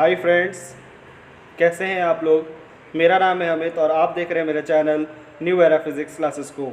Hi friends, कैसे हैं आप लोग। मेरा नाम है अमित और आप देख रहे हैं मेरा channel new era physics classes को।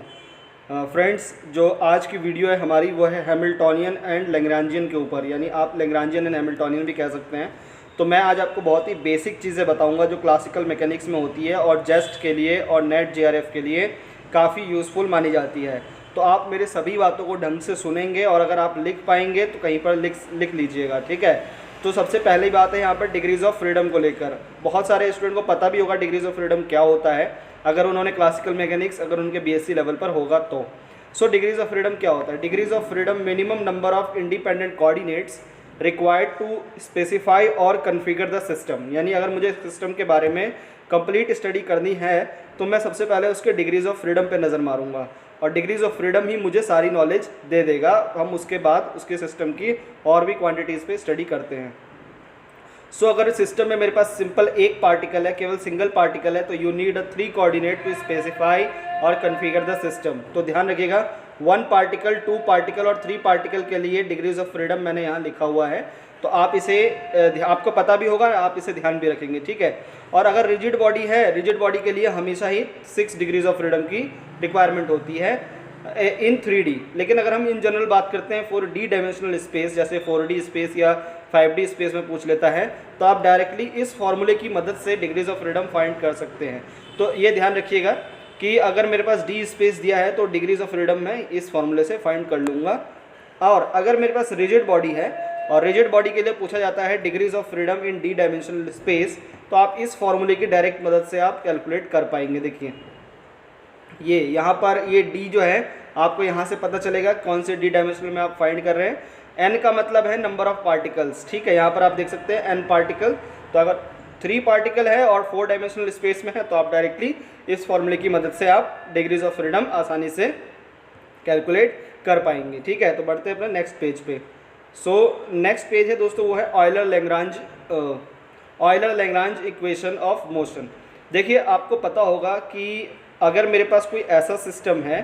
फ्रेंड्स, जो आज की वीडियो है हमारी वो है हैमिल्टोनियन एंड लैग्रांजियन के ऊपर, यानी आप लैग्रांजियन एंड हैमिल्टोनियन भी कह सकते हैं। तो मैं आज आपको बहुत ही बेसिक चीज़ें बताऊंगा जो क्लासिकल मैकेनिक्स में होती है और जेस्ट के लिए और नेट जेआरएफ के लिए काफ़ी यूज़फुल मानी जाती है। तो आप मेरे सभी बातों को ढंग से सुनेंगे और अगर आप लिख पाएंगे तो कहीं पर लिख लीजिएगा, ठीक है। तो सबसे पहली बात है यहाँ पर डिग्रीज ऑफ फ्रीडम को लेकर। बहुत सारे स्टूडेंट को पता भी होगा डिग्रीज ऑफ फ्रीडम क्या होता है, अगर उन्होंने क्लासिकल मैकेनिक्स अगर उनके बीएससी लेवल पर होगा तो। सो डिग्रीज ऑफ फ्रीडम क्या होता है? Degrees of freedom minimum number of independent coordinates required to specify और कन्फिगर द सिस्टम। यानी अगर मुझे सिस्टम के बारे में कंप्लीट स्टडी करनी है तो मैं सबसे पहले उसके डिग्रीज ऑफ फ्रीडम पे नज़र मारूंगा और डिग्रीज ऑफ फ्रीडम ही मुझे सारी नॉलेज दे देगा। हम उसके बाद उसके सिस्टम की और भी क्वांटिटीज़ पे स्टडी करते हैं। सो अगर सिस्टम में मेरे पास सिंपल एक पार्टिकल है, केवल सिंगल पार्टिकल है, तो you need a 3 coordinate to specify और कन्फिगर द सिस्टम। तो ध्यान रखिएगा 1 पार्टिकल, 2 पार्टिकल और 3 पार्टिकल के लिए डिग्रीज ऑफ फ्रीडम मैंने यहाँ लिखा हुआ है। तो आप इसे आपको पता भी होगा, आप इसे ध्यान भी रखेंगे, ठीक है। और अगर रिजिड बॉडी है, रिजिड बॉडी के लिए हमेशा ही 6 डिग्रीज ऑफ फ्रीडम की रिक्वायरमेंट होती है इन 3D। लेकिन अगर हम इन जनरल बात करते हैं फॉर डी डायमेंशनल स्पेस, जैसे 4D स्पेस या 5D स्पेस में पूछ लेता है, तो आप डायरेक्टली इस फॉर्मूले की मदद से डिग्रीज ऑफ फ्रीडम फाइंड कर सकते हैं। तो ये ध्यान रखिएगा कि अगर मेरे पास डी स्पेस दिया है तो डिग्रीज ऑफ फ्रीडम मैं इस फॉर्मूले से फाइंड कर लूँगा। और अगर मेरे पास रिजिड बॉडी है और रिजिड बॉडी के लिए पूछा जाता है degrees of freedom in D dimensional space, तो आप इस फॉर्मूले की डायरेक्ट मदद से आप कैलकुलेट कर पाएंगे। देखिए ये यहाँ पर ये डी जो है आपको यहाँ से पता चलेगा कौन से डी डायमेंशनल में आप फाइंड कर रहे हैं। एन का मतलब है नंबर ऑफ पार्टिकल्स, ठीक है। यहाँ पर आप देख सकते हैं एन पार्टिकल। तो अगर 3 पार्टिकल है और 4 डायमेंशनल स्पेस में है तो आप डायरेक्टली इस फॉर्मूले की मदद से आप डिग्रीज ऑफ फ्रीडम आसानी से कैलकुलेट कर पाएंगे, ठीक है। तो बढ़ते हैं अपने नेक्स्ट पेज पे। सो नेक्स्ट पेज है दोस्तों, वो है Euler Lagrange equation of motion. देखिए आपको पता होगा कि अगर मेरे पास कोई ऐसा सिस्टम है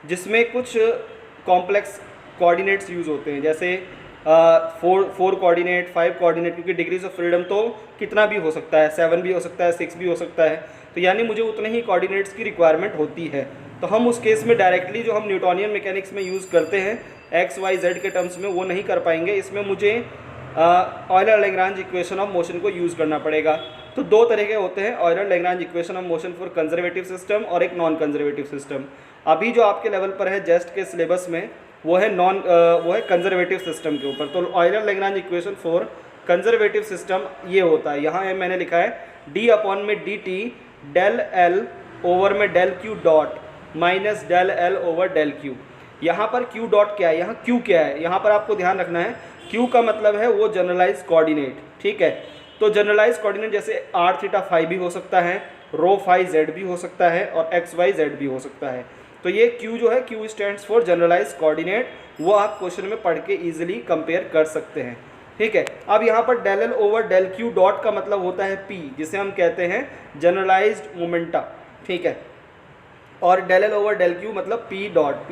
जिसमें कुछ कॉम्प्लेक्स कोऑर्डिनेट्स यूज़ होते हैं, जैसे 4 कोऑर्डिनेट, 5 कोऑर्डिनेट, क्योंकि डिग्रीज ऑफ फ्रीडम तो कितना भी हो सकता है, 7 भी हो सकता है, 6 भी हो सकता है। तो यानी मुझे उतने ही कोऑर्डिनेट्स की रिक्वायरमेंट होती है। तो हम उस केस में डायरेक्टली जो हम न्यूटोनियन मैकेनिक्स में यूज़ करते हैं एक्स वाई जेड के टर्म्स में, वो नहीं कर पाएंगे। इसमें मुझे Euler Lagrange equation of motion को यूज़ करना पड़ेगा। तो 2 तरह के होते हैं Euler Lagrange equation of motion for conservative system और एक नॉन कंजर्वेटिव सिस्टम। अभी जो आपके लेवल पर है जेस्ट के सिलेबस में वो है कंजर्वेटिव सिस्टम के ऊपर। तो Euler Lagrange equation for conservative system ये होता है, यहाँ मैंने लिखा है डी अपॉन में D T del L over में del Q dot minus del L over del q. यहाँ पर क्यू डॉट क्या है, यहाँ क्यू क्या है, यहाँ पर आपको ध्यान रखना है क्यू का मतलब है वो जनरलाइज कोऑर्डिनेट, ठीक है। तो जनरलाइज कोऑर्डिनेट जैसे आर थीटा फाई भी हो सकता है, रो फाई जेड भी हो सकता है और एक्स वाई जेड भी हो सकता है। तो ये क्यू जो है, q stands for generalise coordinate, वो आप क्वेश्चन में पढ़ के इजीली कंपेयर कर सकते हैं, ठीक है। अब यहाँ पर del L over del Q dot का मतलब होता है पी, जिसे हम कहते हैं जनरलाइज्ड मोमेंटा, ठीक है। और del L over del q मतलब पी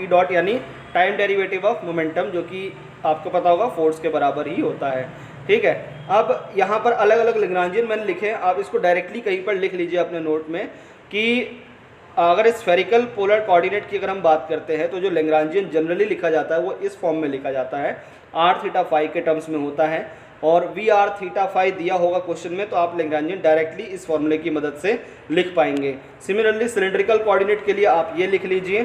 डॉट यानी टाइम डेरिवेटिव ऑफ मोमेंटम, जो कि आपको पता होगा फोर्स के बराबर ही होता है, ठीक है। अब यहाँ पर अलग अलग लैग्रांजियन मैंने लिखे हैं, आप इसको डायरेक्टली कहीं पर लिख लीजिए अपने नोट में कि अगर स्फेरिकल पोलर कोऑर्डिनेट की अगर हम बात करते हैं तो जो लैग्रांजियन जनरली लिखा जाता है वो इस फॉर्म में लिखा जाता है, आर थीटा फाई के टर्म्स में होता है और वी आर थीटा फाई दिया होगा क्वेश्चन में, तो आप लैग्रांजियन डायरेक्टली इस फॉर्मूले की मदद से लिख पाएंगे। सिमिलरली सिलेंड्रिकल कोऑर्डिनेट के लिए आप ये लिख लीजिए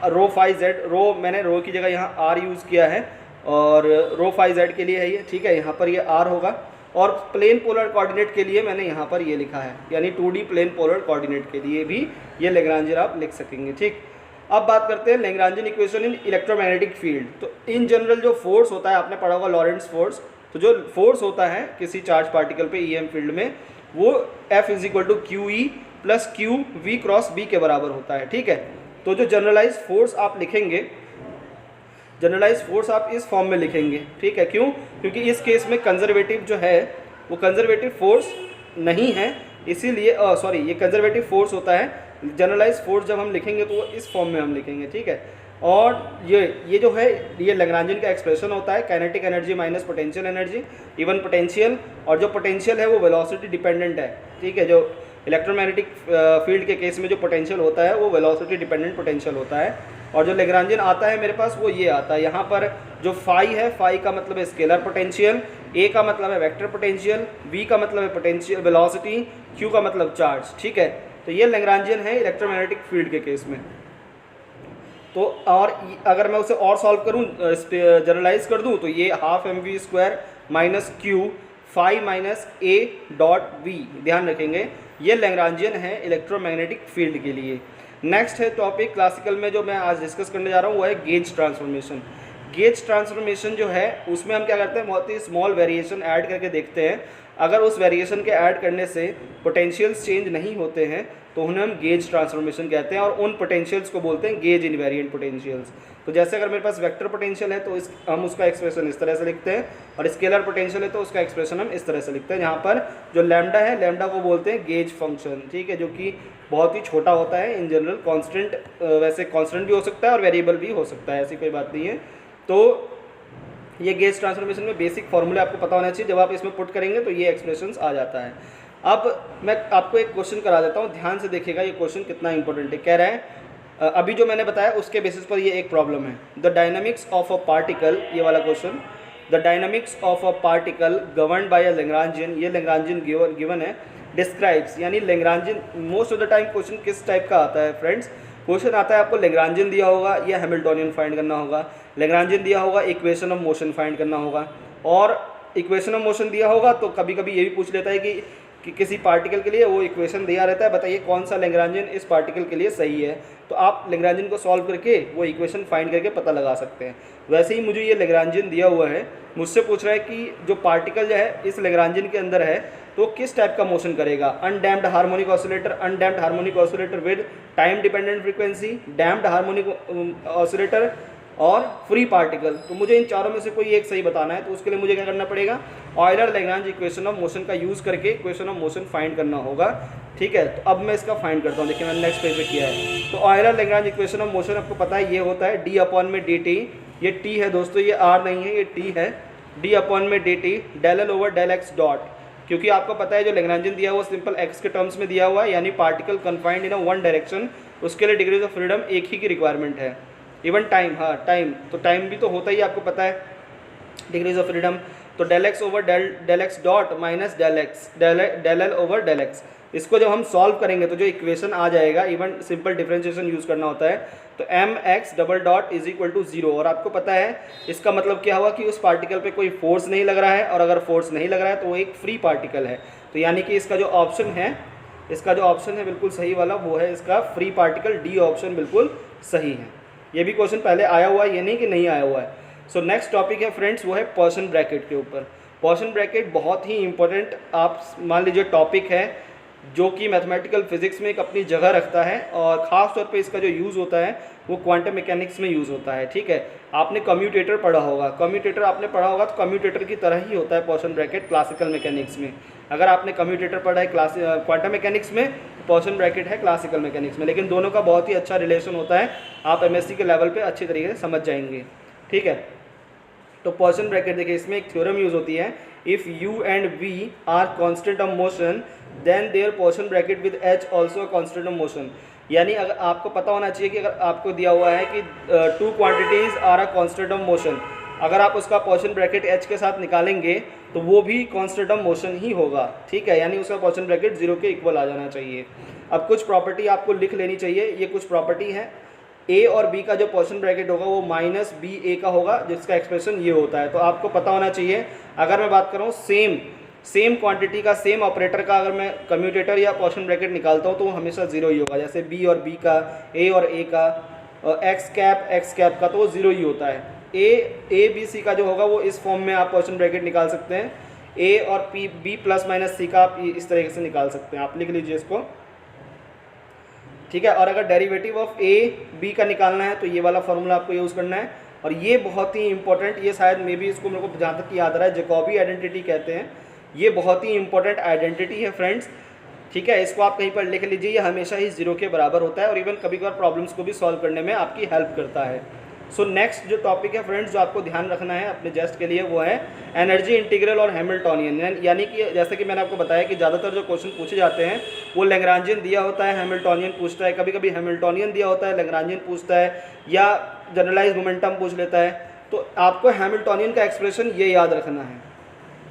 रो फाई जेड, रो मैंने रो की जगह यहाँ आर यूज़ किया है और रो फाई जेड के लिए है ये, ठीक है। यहाँ पर ये आर होगा और प्लेन पोलर कोऑर्डिनेट के लिए मैंने यहाँ पर ये लिखा है, यानी 2D प्लेन पोलर कोऑर्डिनेट के लिए भी ये लैग्रांजियन आप लिख सकेंगे, ठीक। अब बात करते हैं Lagrangian equation in electromagnetic field. तो इन जनरल जो फोर्स होता है, आपने पढ़ा होगा लॉरेंट्ज फोर्स, तो जो फोर्स होता है किसी चार्ज पार्टिकल पे ईएम फील्ड में, वो F is equal to q E plus q v cross B के बराबर होता है, ठीक है। तो जो जनरलाइज फोर्स आप लिखेंगे, जनरलाइज फोर्स आप इस फॉर्म में लिखेंगे, ठीक है। क्यों? क्योंकि इस केस में कंजर्वेटिव जो है वो कंजर्वेटिव फोर्स नहीं है, इसीलिए ये कंजर्वेटिव फोर्स होता है। जनरलाइज फोर्स जब हम लिखेंगे तो वो इस फॉर्म में हम लिखेंगे, ठीक है। और ये जो है ये लैग्रांजियन का एक्सप्रेशन होता है, kinetic energy minus potential energy even potential, और जो पोटेंशियल है वो वेलोसिटी डिपेंडेंट है, ठीक है। जो इलेक्ट्रोमैग्नेटिक फील्ड के केस में जो पोटेंशियल होता है वो वेलोसिटी डिपेंडेंट पोटेंशियल होता है। और जो लैग्रांजियन आता है मेरे पास वो ये आता है, यहाँ पर जो फाई है, फाई का मतलब है स्केलर पोटेंशियल, ए का मतलब है वेक्टर पोटेंशियल, वी का मतलब है पोटेंशियल वेलोसिटी, क्यू का मतलब चार्ज, ठीक है। तो ये लैग्रांजियन है इलेक्ट्रोमैग्नेटिक फील्ड के केस में। तो और अगर मैं उसे और सॉल्व करूं, जनरलाइज कर दूं, तो ये half M V square minus Q phi minus A dot V, ध्यान रखेंगे ये लैग्रांजियन है इलेक्ट्रोमैग्नेटिक फील्ड के लिए। नेक्स्ट है टॉपिक क्लासिकल में जो मैं आज डिस्कस करने जा रहा हूँ वो है गेज ट्रांसफॉर्मेशन। गेज ट्रांसफॉर्मेशन जो है उसमें हम क्या करते हैं, बहुत ही स्मॉल वेरिएशन ऐड करके देखते हैं। अगर उस वेरिएशन के ऐड करने से पोटेंशियल्स चेंज नहीं होते हैं तो उन्हें हम गेज ट्रांसफॉर्मेशन कहते हैं, और उन पोटेंशियल्स को बोलते हैं गेज इनवेरिएंट पोटेंशियल्स। तो जैसे अगर मेरे पास वेक्टर पोटेंशियल है तो हम उसका एक्सप्रेशन इस तरह से लिखते हैं, और स्केलर पोटेंशियल है तो उसका एक्सप्रेशन हम इस तरह से लिखते हैं। यहाँ पर जो लैम्डा है, लैम्डा को बोलते हैं गेज फंक्शन, ठीक है, जो कि बहुत ही छोटा होता है इन जनरल, कांस्टेंट, वैसे कांस्टेंट भी हो सकता है और वेरिएबल भी हो सकता है, ऐसी कोई बात नहीं है। तो ये गेज ट्रांसफॉर्मेशन में बेसिक फॉर्मूले आपको पता होना चाहिए, जब आप इसमें पुट करेंगे तो ये एक्सप्रेशंस आ जाता है। अब मैं आपको एक क्वेश्चन करा देता हूँ, ध्यान से देखिएगा ये क्वेश्चन कितना इंपॉर्टेंट है। कह रहा है अभी जो मैंने बताया उसके बेसिस पर ये एक प्रॉब्लम है, the dynamics of a particle, ये वाला question, the dynamics of a particle govern by a Lagrangian, ये लैग्रांजियन गिवन है, डिस्क्राइब्स, यानी Lagrangian most of the time question किस टाइप का आता है फ्रेंड्स, क्वेश्चन आता है आपको लैग्रांजियन दिया होगा या हैमिल्टोनियन फाइंड करना होगा, लैग्रांजियन दिया होगा इक्वेशन ऑफ मोशन फाइंड करना होगा, और इक्वेशन ऑफ मोशन दिया होगा तो कभी कभी ये भी पूछ लेता है कि किसी पार्टिकल के लिए वो इक्वेशन दिया रहता है, बताइए कौन सा लैग्रांजियन इस पार्टिकल के लिए सही है, तो आप लैग्रांजियन को सॉल्व करके वो इक्वेशन फाइंड करके पता लगा सकते हैं। वैसे ही मुझे ये लैग्रांजियन दिया हुआ है, मुझसे पूछ रहा है कि जो पार्टिकल जो है इस लैग्रांजियन के अंदर है तो किस टाइप का मोशन करेगा, undamped harmonic oscillator, undamped harmonic oscillator with time dependent frequency, damped harmonic oscillator और फ्री पार्टिकल। तो मुझे इन चारों में से कोई एक सही बताना है, तो उसके लिए मुझे क्या करना पड़ेगा, Euler Lagrange equation of motion का यूज़ करके इक्वेशन ऑफ मोशन फाइंड करना होगा, ठीक है। तो अब मैं इसका फाइंड करता हूँ, देखिए मैंने नेक्स्ट पेज पे किया है। तो Euler Lagrange equation of motion आपको पता है ये होता है डी अपॉन में डी टी, ये टी है दोस्तों, ये आर नहीं है, ये टी है, डी अपॉन में D T del L over del X dot, क्योंकि आपको पता है जो लैग्रांजियन दिया हुआ सिंपल एक्स के टर्म्स में दिया हुआ है, यानी particle confined in a one direction, उसके लिए डिग्रीज ऑफ फ्रीडम एक ही की रिक्वायरमेंट है। इवन टाइम, हाँ टाइम, तो टाइम भी तो होता ही आपको पता है डिग्रीज ऑफ फ्रीडम, तो del X over del X dot minus del L over del X. इसको जब हम सॉल्व करेंगे तो जो इक्वेशन आ जाएगा, इवन सिंपल डिफरेंशिएशन यूज़ करना होता है, तो M X double dot is equal to zero. और आपको पता है इसका मतलब क्या हुआ कि उस पार्टिकल पे कोई फोर्स नहीं लग रहा है, और अगर फोर्स नहीं लग रहा है तो वो एक फ्री पार्टिकल है। तो यानी कि इसका जो ऑप्शन है बिल्कुल सही वाला, वो है इसका फ्री पार्टिकल, डी ऑप्शन बिल्कुल सही है। ये भी क्वेश्चन पहले आया हुआ है, ये नहीं कि नहीं आया हुआ है। सो नेक्स्ट टॉपिक है फ्रेंड्स, वो है पोर्शन ब्रैकेट के ऊपर। पोर्शन ब्रैकेट बहुत ही इंपॉर्टेंट, आप मान लीजिए टॉपिक है जो कि मैथमेटिकल फिजिक्स में एक अपनी जगह रखता है, और ख़ास तौर पे इसका जो यूज़ होता है वो क्वांटम मैकेनिक्स में यूज़ होता है, ठीक है। आपने कम्यूटेटर पढ़ा होगा, कम्यूटेटर आपने पढ़ा होगा, तो कम्यूटेटर की तरह ही होता है पोर्शन ब्रैकेट क्लासिकल मैकेनिक्स में। अगर आपने कम्यूटेटर पढ़ा है क्वांटम मैकेनिक्स में, तो पोर्शन ब्रैकेट है क्लासिकल मैकेनिक्स में, लेकिन दोनों का बहुत ही अच्छा रिलेशन होता है, आप एमएससी के लेवल पे अच्छी तरीके से समझ जाएंगे, ठीक है। तो पोर्शन ब्रैकेट देखिए, इसमें एक थ्योरम यूज़ होती है, if U and V are constant of motion then their portion bracket with H also constant of motion. यानी अगर आपको पता होना चाहिए कि अगर आपको दिया हुआ है कि two quantities are a constant of motion, अगर आप उसका पोर्शन ब्रैकेट एच के साथ निकालेंगे तो वो भी कांस्टेंट ऑफ मोशन ही होगा, ठीक है, यानी उसका पोर्शन ब्रैकेट जीरो के इक्वल आ जाना चाहिए। अब कुछ प्रॉपर्टी आपको लिख लेनी चाहिए, ये कुछ प्रॉपर्टी है, ए और बी का जो पोर्शन ब्रैकेट होगा वो माइनस बी ए का होगा, जिसका एक्सप्रेशन ये होता है। तो आपको पता होना चाहिए, अगर मैं बात कर रहा हूँ सेम क्वांटिटी का, सेम ऑपरेटर का, अगर मैं कम्यूटेटर या पोर्शन ब्रैकेट निकालता हूँ तो वो हमेशा जीरो ही होगा। जैसे बी और बी का, ए और ए का, एक्स कैप का, तो वो जीरो ही होता है। ए बी सी का जो होगा वो इस फॉर्म में आप पोर्शन ब्रैकेट निकाल सकते हैं, ए और पी बी प्लस माइनस सी का आप इस तरीके से निकाल सकते हैं, आप लिख लीजिए इसको, ठीक है। और अगर डेरिवेटिव ऑफ ए बी का निकालना है तो ये वाला फॉर्मूला आपको यूज़ करना है। और ये बहुत ही इंपॉर्टेंट, ये शायद मे भी इसको मेरे को जहाँ तक याद आ रहा है जैकोबी आइडेंटिटी कहते हैं, ये बहुत ही इंपॉर्टेंट आइडेंटिटी है फ्रेंड्स। ठीक है, इसको आप कहीं पर लिख लीजिए, ये हमेशा ही 0 के बराबर होता है और इवन कभी कभार प्रॉब्लम्स को भी सॉल्व करने में आपकी हेल्प करता है। सो नेक्स्ट जो टॉपिक है फ्रेंड्स, जो आपको ध्यान रखना है अपने जेस्ट के लिए, वो है एनर्जी इंटीग्रल और हैमिल्टोनियन। यानी कि जैसे कि मैंने आपको बताया कि ज़्यादातर जो क्वेश्चन पूछे जाते हैं वो लैग्रांजियन दिया होता है, हैमिल्टोनियन पूछता है, कभी कभी हैमिल्टोनियन दिया होता है, लैग्रांजियन पूछता है, या जनरलाइज मोमेंटम पूछ लेता है। तो आपको हैमिल्टोनियन का एक्सप्रेशन ये याद रखना है,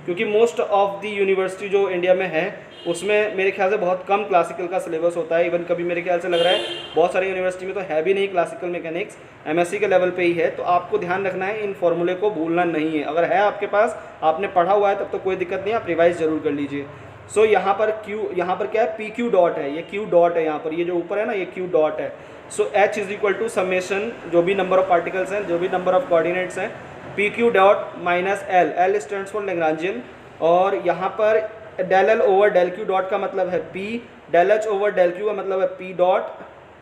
क्योंकि मोस्ट ऑफ दी यूनिवर्सिटी जो इंडिया में है उसमें मेरे ख्याल से बहुत कम क्लासिकल का सिलेबस होता है। इवन कभी मेरे ख्याल से लग रहा है बहुत सारी यूनिवर्सिटी में तो है भी नहीं क्लासिकल मैकेनिक्स, एमएससी के लेवल पे ही है। तो आपको ध्यान रखना है, इन फॉर्मूले को भूलना नहीं है। अगर है आपके पास, आपने पढ़ा हुआ है, तब तो कोई दिक्कत नहीं, आप रिवाइज जरूर कर लीजिए। सो यहाँ पर यहाँ पर क्या है, पी क्यू डॉट है, ये क्यू डॉट है यहाँ पर, ये जो ऊपर है ना, ये क्यू डॉट है। So H is equal to summation, जो भी नंबर ऑफ पार्टिकल्स हैं, जो भी नंबर ऑफ कोऑर्डिनेट्स हैं, p q dot minus L, L stands for Lagrangian, और यहाँ पर del L over del Q dot का मतलब है p, del H over del q का मतलब है p dot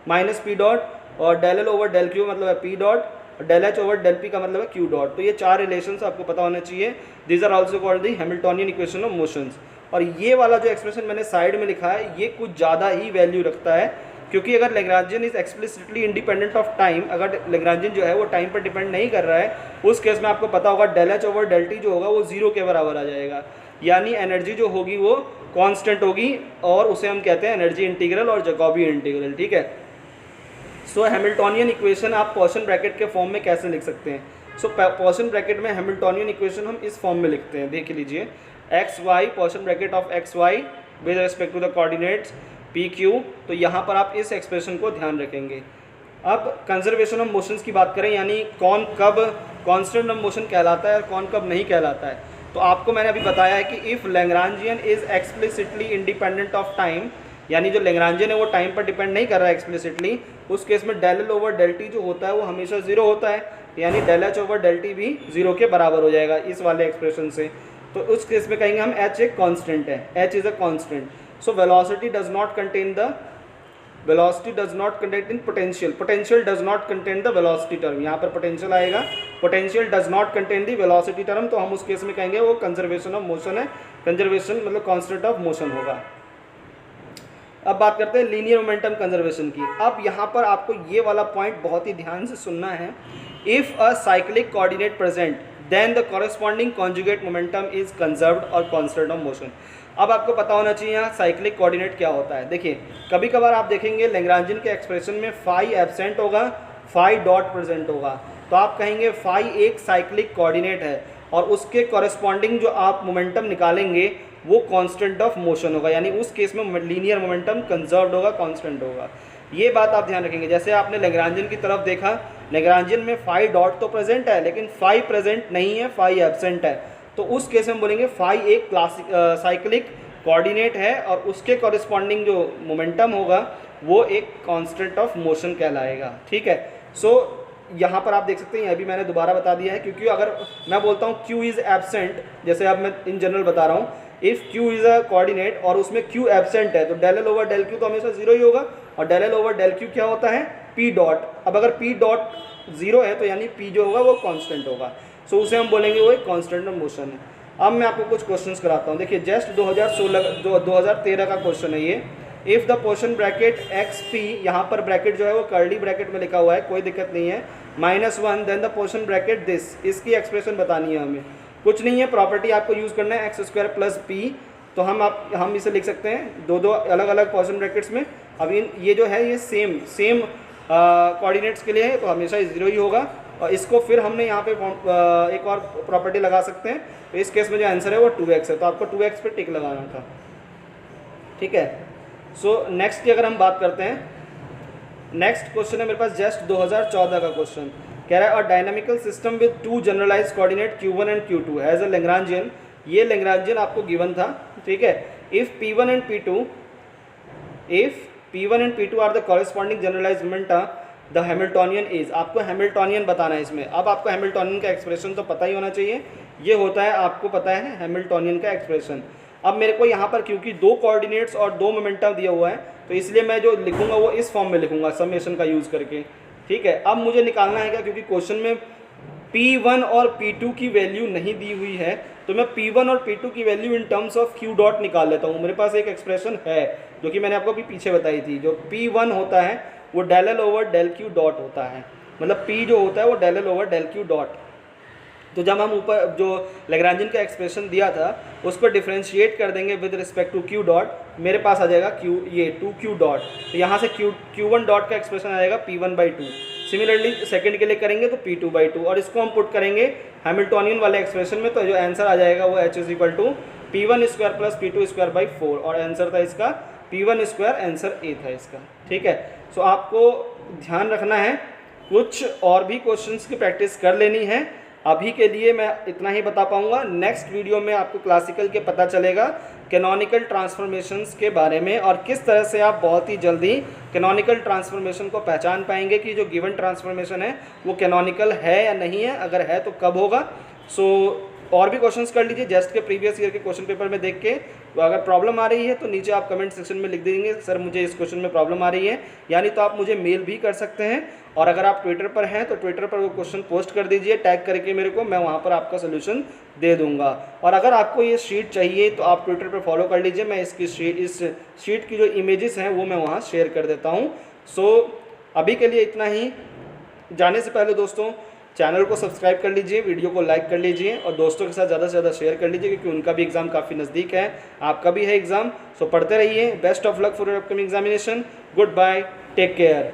minus p dot, और del L over del q का मतलब है पी डॉट, और del H over del P का मतलब है क्यू डॉट। तो ये चार रिलेशंस आपको पता होने चाहिए। These are also called the Hamiltonian equation of motions. और ये वाला जो एक्सप्रेशन मैंने साइड में लिखा है, ये कुछ ज़्यादा ही वैल्यू रखता है, क्योंकि अगर Lagrangian is explicitly independent of time, अगर लैग्रांजियन जो है वो टाइम पर डिपेंड नहीं कर रहा है, उस केस में आपको पता होगा del H over del T जो होगा वो 0 के बराबर आ जाएगा। यानी एनर्जी जो होगी वो कांस्टेंट होगी, और उसे हम कहते हैं एनर्जी इंटीग्रल और जैकोबी इंटीग्रल। ठीक है, सो हैमिल्टोनियन इक्वेशन आप पॉइसन ब्रैकेट के फॉर्म में कैसे लिख सकते हैं? सो पॉइसन ब्रैकेट में हैमिल्टोनियन इक्वेशन हम इस फॉर्म में लिखते हैं, देख लीजिए, X Y, Poisson bracket of X Y with respect to the coordinates P Q. तो यहाँ पर आप इस एक्सप्रेशन को ध्यान रखेंगे। अब कंजर्वेशन ऑफ मोशंस की बात करें, यानी कौन कब कांस्टेंट ऑफ मोशन कहलाता है और कौन कब नहीं कहलाता है। तो आपको मैंने अभी बताया है कि if Lagrangian is explicitly independent of time, यानी जो लैग्रांजियन है वो टाइम पर डिपेंड नहीं कर रहा है एक्सप्लिसिटली, उस केस में del L over del T जो होता है वो हमेशा 0 होता है, यानी del H over del T भी 0 के बराबर हो जाएगा इस वाले एक्सप्रेशन से। तो उस केस में कहेंगे हम एच एक कॉन्स्टेंट है, H is a constant. So velocity does not contain the velocity does not contain in potential, potential does not contain the velocity term, यहाँ पर potential आएगा, potential does not contain the velocity term, तो हम उस case में कहेंगे वो conservation of motion है, conservation मतलब constant of motion होगा। अब बात करते हैं लीनियर मोमेंटम कंजर्वेशन की। अब यहाँ पर आपको ये वाला पॉइंट बहुत ही ध्यान से सुनना है। If a cyclic coordinate present then the corresponding conjugate momentum is conserved और कांस्टेंट ऑफ मोशन। अब आपको पता होना चाहिए यहाँ साइक्लिक कोऑर्डिनेट क्या होता है। देखिए, कभी कभार आप देखेंगे लैग्रांजियन के एक्सप्रेशन में फाई एब्सेंट होगा, फाई डॉट प्रेजेंट होगा, तो आप कहेंगे फाई एक साइक्लिक कोऑर्डिनेट है और उसके कॉरेस्पॉन्डिंग जो आप मोमेंटम निकालेंगे वो कांस्टेंट ऑफ मोशन होगा, यानी उस केस में लीनियर मोमेंटम कंजर्व्ड होगा, कांस्टेंट होगा। ये बात आप ध्यान रखेंगे। जैसे आपने लैग्रांजियन की तरफ देखा, लैग्रांजियन में फाई डॉट तो प्रेजेंट है लेकिन फाई प्रेजेंट नहीं है, फाई एब्सेंट है, तो उस केस में बोलेंगे फाई एक साइक्लिक कोऑर्डिनेट है और उसके कॉरेस्पॉन्डिंग जो मोमेंटम होगा वो एक कांस्टेंट ऑफ मोशन कहलाएगा। ठीक है, सो यहाँ पर आप देख सकते हैं, यह भी मैंने दोबारा बता दिया है, क्योंकि अगर मैं बोलता हूँ Q इज़ एब्सेंट, जैसे अब मैं इन जनरल बता रहा हूँ, if Q is a coordinate और उसमें Q एब्सेंट है तो del L over del Q तो हमेशा 0 ही होगा, और del L over del Q क्या होता है, P डॉट। अब अगर P डॉट 0 है तो यानी P जो होगा वो कांस्टेंट होगा, सो उसे हम बोलेंगे वो एक कांस्टेंट ऑफ मोशन है। अब मैं आपको कुछ क्वेश्चंस कराता हूँ। देखिए, जस्ट 2013 का क्वेश्चन है ये। If the portion bracket x P, यहाँ पर ब्रैकेट जो है वो कर्ली ब्रैकेट में लिखा हुआ है, कोई दिक्कत नहीं है, -1 then the portion bracket this, इसकी एक्सप्रेशन बतानी है हमें, कुछ नहीं है, प्रॉपर्टी आपको यूज़ करना है x² + p। तो हम इसे लिख सकते हैं दो अलग अलग पोर्शन ब्रैकेट्स में। अब ये जो है ये सेम कोऑर्डिनेट्स के लिए है तो हमेशा 0 ही होगा, और इसको फिर हमने यहाँ पे एक और प्रॉपर्टी लगा सकते हैं। तो इस केस में जो आंसर है वो 2x है, तो आपको 2x पे टिक लगाना था। ठीक है, सो नेक्स्ट की अगर हम बात करते हैं, नेक्स्ट क्वेश्चन है मेरे पास जस्ट 2014 का क्वेश्चन, कह रहा है a dynamical system with 2 generalised coordinate q1 and q2 has a Lagrangian. ये लैग्रांजियन आपको गिवन था। ठीक है, if p1 and p2 are the corresponding generalised momenta the Hamiltonian is, आपको हैमिल्टोनियन बताना है इसमें। अब आपको हैमिल्टोनियन का एक्सप्रेशन तो पता ही होना चाहिए, ये होता है, आपको पता है हैमिल्टोनियन का एक्सप्रेशन। अब मेरे को यहाँ पर क्योंकि 2 कोऑर्डिनेट्स और 2 मोमेंटम दिया हुआ है तो इसलिए मैं जो लिखूंगा वो इस फॉर्म में लिखूंगा, समेशन का यूज़ करके। ठीक है, अब मुझे निकालना है क्या, क्योंकि क्वेश्चन में P1 और P2 की वैल्यू नहीं दी हुई है, तो मैं P1 और P2 की value in terms of Q dot निकाल लेता हूँ। मेरे पास एक एक्सप्रेशन है जो कि मैंने आपको अभी पीछे बताई थी। जो P1 होता है वो del L over del Q dot होता है, मतलब P जो होता है वो del L over del Q dot. तो जब हम ऊपर जो लैग्रेंजियन का एक्सप्रेशन दिया था उसको डिफ्रेंशिएट कर देंगे with respect to Q dot, मेरे पास आ जाएगा क्यू ये 2q डॉट, तो यहाँ से Q1 डॉट का एक्सप्रेशन आ जाएगा P1/2। सिमिलरली सेकंड के लिए करेंगे तो P2/2, और इसको हम पुट करेंगे हैमिल्टोनियन वाले एक्सप्रेशन में, तो जो आंसर आ जाएगा वो H is equal to P1² + P2²/4, और आंसर था इसका P1², आंसर ए था इसका। ठीक है, सो आपको ध्यान रखना है, कुछ और भी क्वेश्चंस की प्रैक्टिस कर लेनी है। अभी के लिए मैं इतना ही बता पाऊंगा। नेक्स्ट वीडियो में आपको क्लासिकल के पता चलेगा कैनोनिकल ट्रांसफॉर्मेशंस के बारे में, और किस तरह से आप बहुत ही जल्दी कैनोनिकल ट्रांसफॉर्मेशन को पहचान पाएंगे कि जो गिवन ट्रांसफॉर्मेशन है वो कैनोनिकल है या नहीं है, अगर है तो कब होगा। सो और भी क्वेश्चंस कर लीजिए जस्ट के प्रीवियस ईयर के क्वेश्चन पेपर में देख के। तो अगर प्रॉब्लम आ रही है तो नीचे आप कमेंट सेक्शन में लिख देंगे सर मुझे इस क्वेश्चन में प्रॉब्लम आ रही है, यानी तो आप मुझे मेल भी कर सकते हैं, और अगर आप ट्विटर पर हैं तो ट्विटर पर वो क्वेश्चन पोस्ट कर दीजिए टैग करके मेरे को, मैं वहाँ पर आपका सोल्यूशन दे दूंगा। और अगर आपको ये शीट चाहिए तो आप ट्विटर पर फॉलो कर लीजिए, मैं इस शीट की जो इमेजेस हैं वो मैं वहाँ शेयर कर देता हूँ। सो अभी के लिए इतना ही। जाने से पहले दोस्तों चैनल को सब्सक्राइब कर लीजिए, वीडियो को लाइक कर लीजिए, और दोस्तों के साथ ज़्यादा से ज़्यादा शेयर कर लीजिए, क्योंकि उनका भी एग्ज़ाम काफ़ी नज़दीक है, आपका भी है एग्ज़ाम। सो पढ़ते रहिए। Best of luck for your upcoming examination. Goodbye, take care.